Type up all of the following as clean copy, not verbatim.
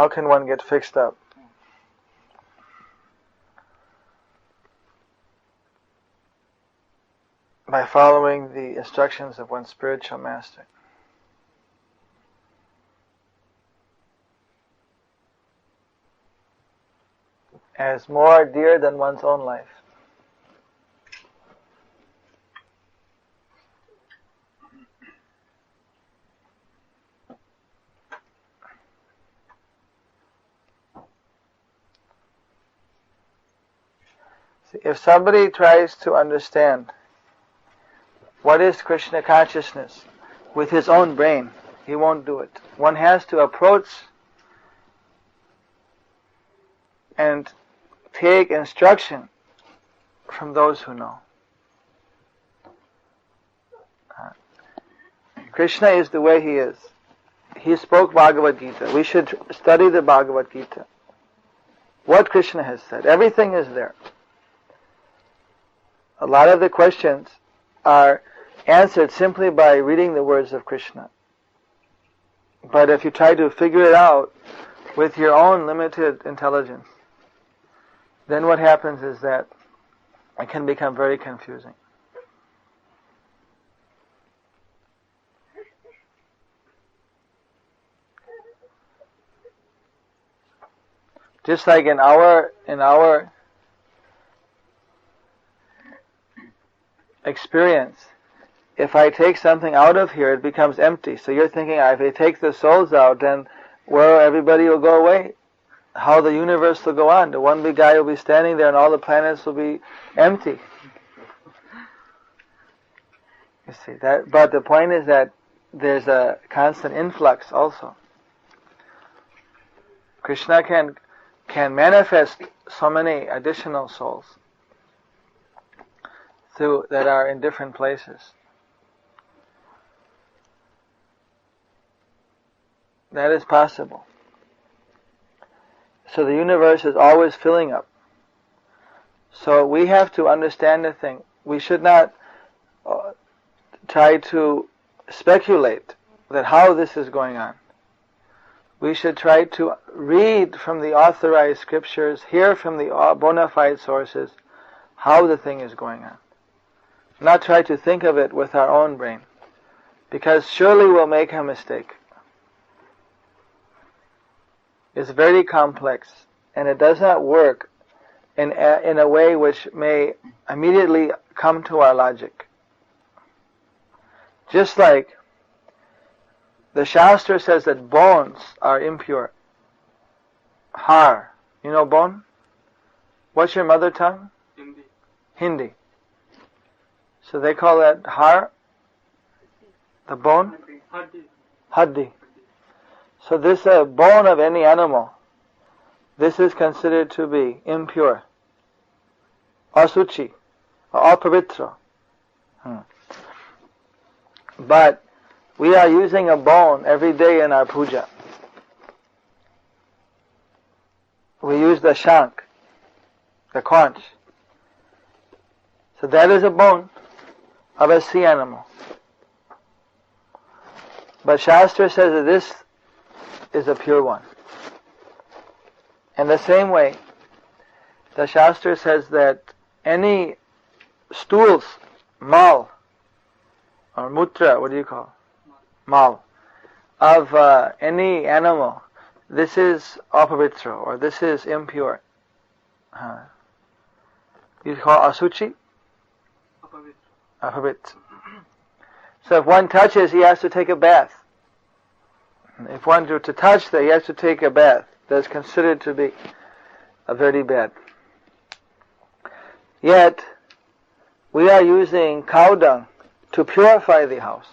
how can one get fixed up? By following the instructions of one's spiritual master. As more dear than one's own life. See, if somebody tries to understand what is Krishna consciousness with his own brain, he won't do it. One has to approach and take instruction from those who know. Krishna is the way he is. He spoke Bhagavad Gita. We should study the Bhagavad Gita. What Krishna has said. Everything is there. A lot of the questions are answered simply by reading the words of Krishna. But if you try to figure it out with your own limited intelligence, then what happens is that it can become very confusing. Just like in our experience, if I take something out of here, it becomes empty. So you're thinking, if I take the souls out, then where everybody will go away? How the universe will go on? The one big guy will be standing there and all the planets will be empty. You see that? But the point is that there's a constant influx also. Krishna can manifest so many additional souls that are in different places. That is possible. So the universe is always filling up. So we have to understand the thing. We should not try to speculate that how this is going on. We should try to read from the authorized scriptures, hear from the bona fide sources how the thing is going on. Not try to think of it with our own brain, because surely we'll make a mistake. It's very complex, and it does not work in a way which may immediately come to our logic. Just like the Shastra says that bones are impure. Har. You know bone? What's your mother tongue? Hindi. So they call that har, the bone? Haddi. So this bone of any animal, this is considered to be impure. Asuchi. Apavitra. But we are using a bone every day in our puja. We use the shank, the conch. So that is a bone of a sea animal. But Shastra says that this is a pure one. In the same way, the Shastra says that any stools, mal, or mutra, what do you call? Mal, of any animal, this is apavitra, or this is impure. You call asuchi? Apavitra. So if one touches, he has to take a bath. If one were to touch that, he has to take a bath. That's considered to be very bad. Yet, we are using cow dung to purify the house.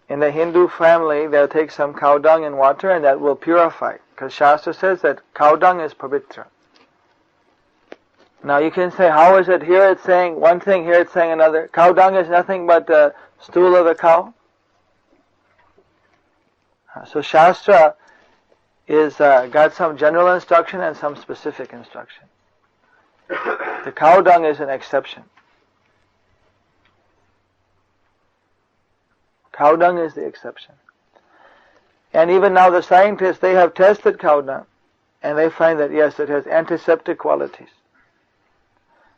In the Hindu family, they'll take some cow dung in water and that will purify. Because Shastra says that cow dung is pavitra. Now you can say, how is it here it's saying one thing, here it's saying another? Cow dung is nothing but the stool of a cow. So Shastra is got some general instruction and some specific instruction. The cow dung is an exception. Cow dung is the exception. And even now the scientists, they have tested cow dung, and they find that yes, it has antiseptic qualities.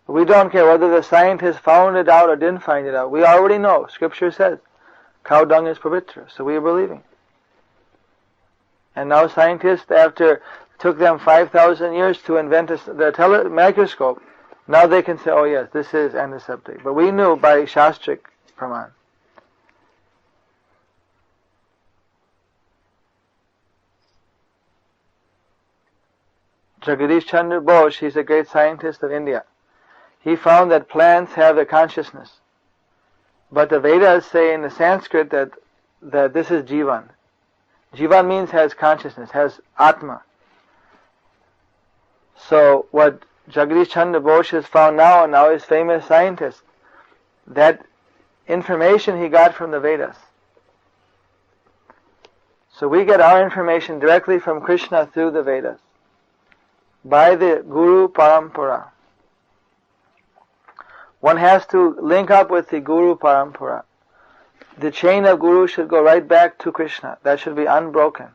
We don't care whether the scientists found it out or didn't find it out. We already know. Scripture says cow dung is pavitra, so we are believing. And now scientists, after it took them 5,000 years to invent the microscope, now they can say, oh yes, this is antiseptic. But we knew by Shastric praman. Jagadish Chandra Bose, he's a great scientist of India. He found that plants have a consciousness. But the Vedas say in the Sanskrit that this is Jivan. Jivan means has consciousness, has Atma. So what Jagadish Chandra Bose has found now is famous scientist, that information he got from the Vedas. So we get our information directly from Krishna through the Vedas, by the Guru Parampara. One has to link up with the Guru Parampara. The chain of Guru should go right back to Krishna. That should be unbroken.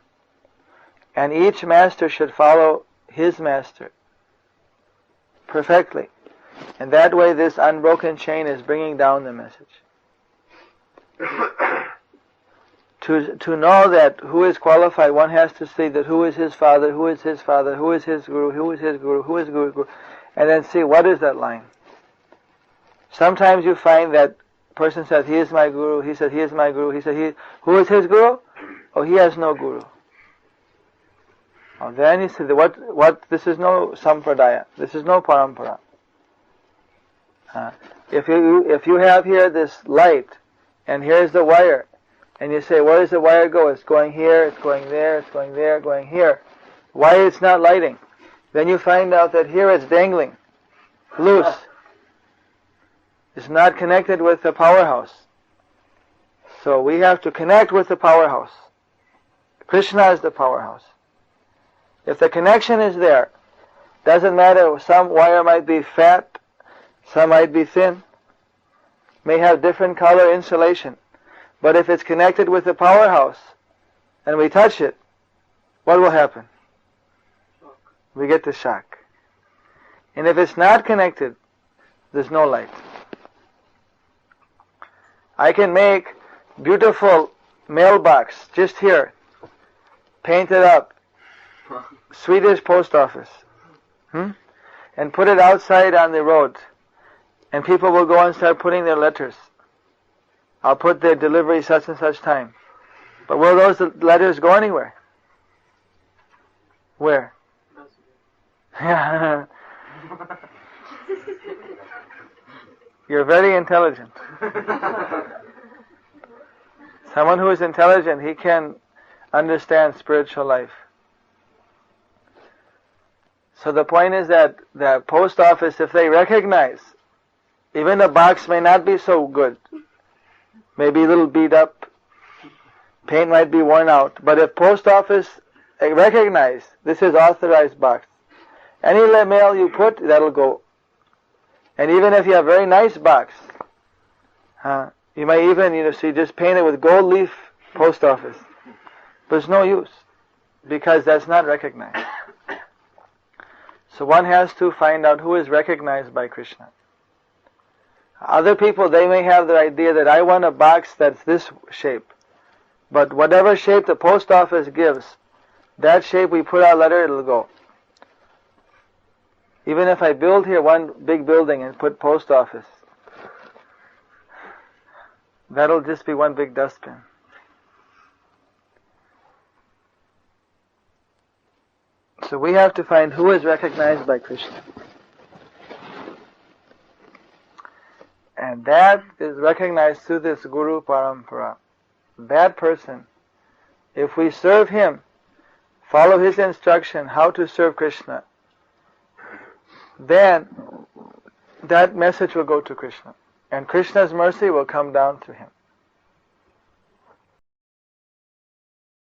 And each master should follow his master perfectly. And that way this unbroken chain is bringing down the message. To know that who is qualified, one has to see that who is his father, who is his father, who is his guru, who is his guru, who is guru, and then see what is that line. Sometimes you find that person says, he is my guru, he said, he is my guru, he said, who is his guru? Oh, he has no guru. Oh, then you see, this is no sampradaya, this is no parampara. If you have here this light, and here's the wire, and you say, where does the wire go? It's going here, it's going there, it's going there, going here. Why it's not lighting? Then you find out that here it's dangling, loose. It's not connected with the powerhouse. So we have to connect with the powerhouse. Krishna is the powerhouse. If the connection is there, doesn't matter, some wire might be fat, some might be thin, may have different color insulation. But if it's connected with the powerhouse, and we touch it, what will happen? We get the shock. And if it's not connected, there's no light. I can make beautiful mailbox just here, painted up, Swedish post office, and put it outside on the road, and people will go and start putting their letters. I'll put their delivery such and such time. But will those letters go anywhere? Where? You're very intelligent. Someone who is intelligent, he can understand spiritual life. So the point is that the post office, if they recognize, even the box may not be so good, maybe a little beat up, paint might be worn out, but if post office recognize this is authorized box, any mail you put, that'll go. And even if you have a very nice box, you might even, just paint it with gold leaf post office. But it's no use, because that's not recognized. So one has to find out who is recognized by Krishna. Other people, they may have the idea that I want a box that's this shape. But whatever shape the post office gives, that shape we put our letter, it'll go. Even if I build here one big building and put post office, that'll just be one big dustbin. So we have to find who is recognized by Krishna. And that is recognized through this Guru Parampara. That person, if we serve him, follow his instruction how to serve Krishna, then that message will go to Krishna. And Krishna's mercy will come down to him.